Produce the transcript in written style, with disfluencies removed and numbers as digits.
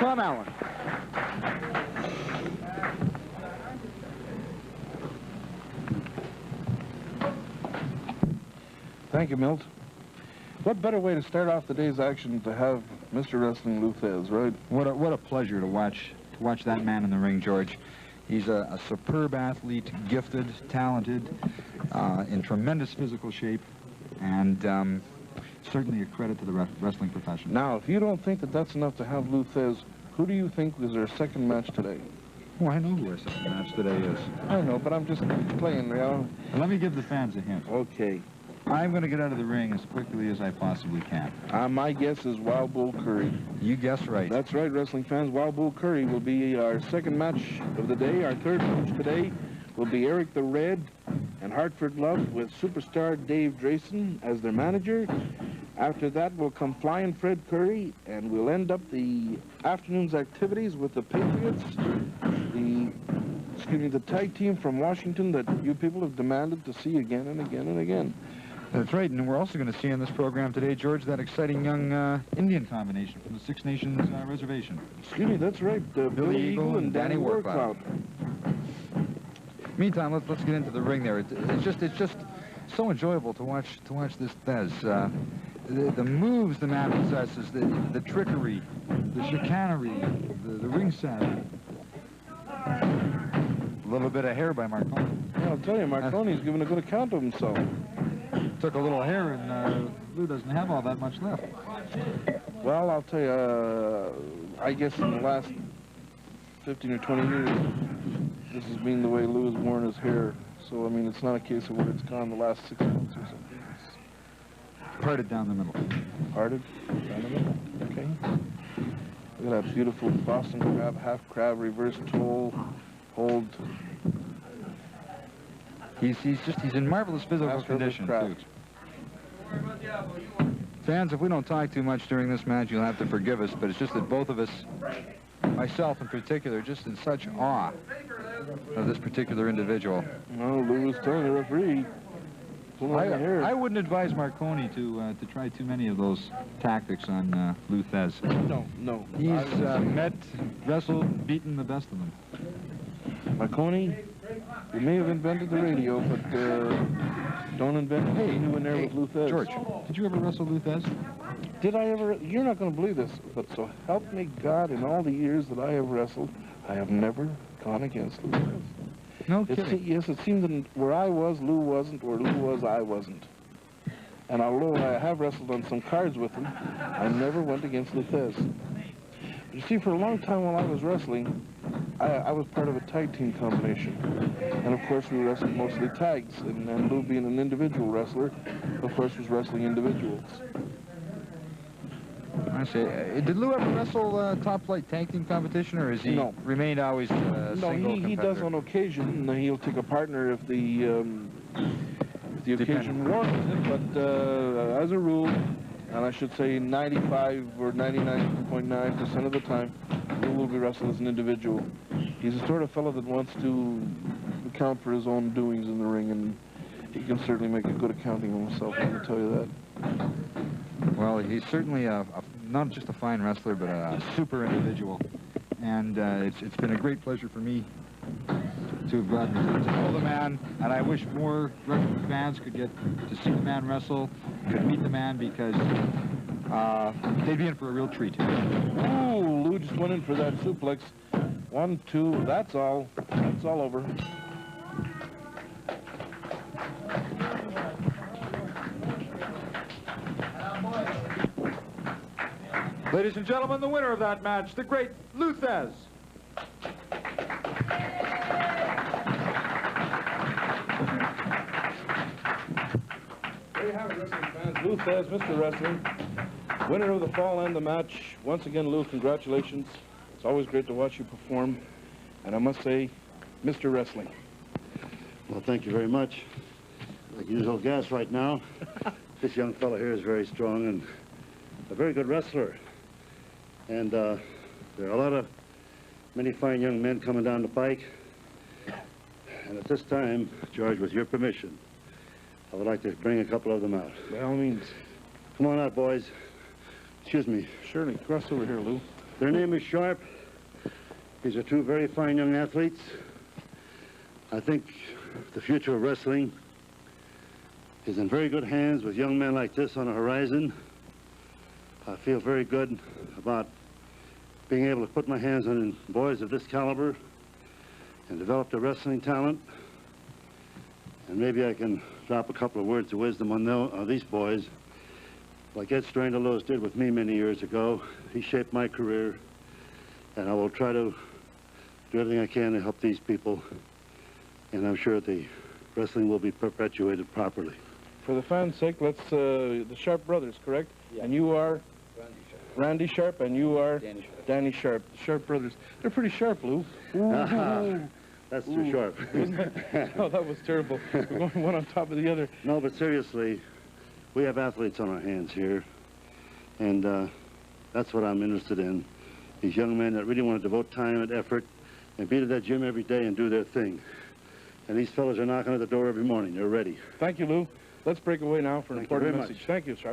Tom Allen. Thank you, Milt. What better way to start off the day's action to have Mr. Wrestling Lou Thesz, right? What a pleasure to watch that man in the ring, George. He's a superb athlete, gifted, talented, in tremendous physical shape, and certainly a credit to the wrestling profession. Now, if you don't think that that's enough to have Lou Thesz, who do you think was our second match today? Oh, I know who our second match today is. I know, but I'm just playing, you know. Let me give the fans a hint. Okay. I'm going to get out of the ring as quickly as I possibly can. My guess is Wild Bull Curry. You guessed right. That's right, wrestling fans. Wild Bull Curry will be our second match of the day. Our third match today will be Eric the Red and Hartford Love with superstar Dave Drayson as their manager. After that will come Flying Fred Curry, and we'll end up the afternoon's activities with the Patriots, the tag team from Washington that you people have demanded to see again and again and again. That's right, and we're also going to see in this program today, George, that exciting young Indian combination from the Six Nations Reservation. Excuse me, that's right, Billy Eagle and Danny Warcloud. Meantime, let's get into the ring there. It's just so enjoyable to watch this Thesz. The moves the man possesses, the trickery, the chicanery, the ring savvy. A little bit of hair by Marconi. Yeah, I'll tell you, Marconi's giving a good account of himself. Took a little hair, and Lou doesn't have all that much left. Well, I'll tell you, I guess in the last 15 or 20 years, this has been the way Lou has worn his hair. So, I mean, it's not a case of where it's gone the last 6 months or something. Parted down the middle. Parted down the middle, okay. Look at that beautiful Boston crab, half crab, reverse toe, hold. He's in marvelous physical condition, too. Fans, if we don't talk too much during this match, you'll have to forgive us, but it's just that both of us, myself in particular, are just in such awe of this particular individual. No, Lou was telling the referee. I wouldn't advise Marconi to try too many of those tactics on Lou Thesz. No. He's wrestled, beaten the best of them. Marconi, you may have invented the radio, but don't invent anything new in there with Lou Thesz. George, did you ever wrestle Lou Thesz? Did I ever? You're not going to believe this, but so help me God, in all the years that I have wrestled, I have never gone against Lou Thesz. No kidding. Yes, it seemed that where I was, Lou wasn't. Where Lou was, I wasn't. And although I have wrestled on some cards with him, I never went against Lou Thesz. You see, for a long time while I was wrestling, I was part of a tag team combination. And of course, we wrestled mostly tags. And Lou, being an individual wrestler, of course, was wrestling individuals. I see. Did Lou ever wrestle top flight tag team competition, or has he remained always single competitor? He does on occasion. He'll take a partner if the occasion warrants it. But as a rule, and I should say 95 or 99.9% of the time, Lou will be wrestled as an individual. He's the sort of fellow that wants to account for his own doings in the ring, and he can certainly make a good accounting of himself, I can tell you that. Well, he's certainly not just a fine wrestler, but a super individual. And it's been a great pleasure for me to have gotten to know the man, and I wish more wrestling fans could get to see the man wrestle, could meet the man, because they'd be in for a real treat. Ooh, Lou just went in for that suplex. 1, 2, that's all. That's all over. Ladies and gentlemen, the winner of that match, the great Lou Thesz. There you have it, wrestling fans. Lou Thesz, Mr. Wrestling, winner of the fall and the match. Once again, Lou, congratulations. It's always great to watch you perform. And I must say, Mr. Wrestling. Well, thank you very much. Like usual gas right now. This young fellow here is very strong and a very good wrestler. And there are many fine young men coming down the pike. And at this time, George, with your permission, I would like to bring a couple of them out. By all means. Come on out, boys. Excuse me. Surely. Cross over here, Lou. Their name is Sharp. These are two very fine young athletes. I think the future of wrestling is in very good hands with young men like this on the horizon. I feel very good about being able to put my hands on boys of this caliber and develop their wrestling talent. And maybe I can drop a couple of words of wisdom on these boys, like Ed Strangelos did with me many years ago. He shaped my career, and I will try to do everything I can to help these people, and I'm sure the wrestling will be perpetuated properly. For the fans' sake, let's, the Sharp brothers, correct? Yeah. And you are? Randy Sharp, and you are? Danny Sharp. The Sharp brothers. They're pretty sharp, Lou. That's too sharp. Oh, that was terrible. We're going one on top of the other. No, but seriously, we have athletes on our hands here, and that's what I'm interested in. These young men that really want to devote time and effort and be to that gym every day and do their thing. And these fellas are knocking at the door every morning. They're ready. Thank you, Lou. Let's break away now for an important message. Thank you, Sharp.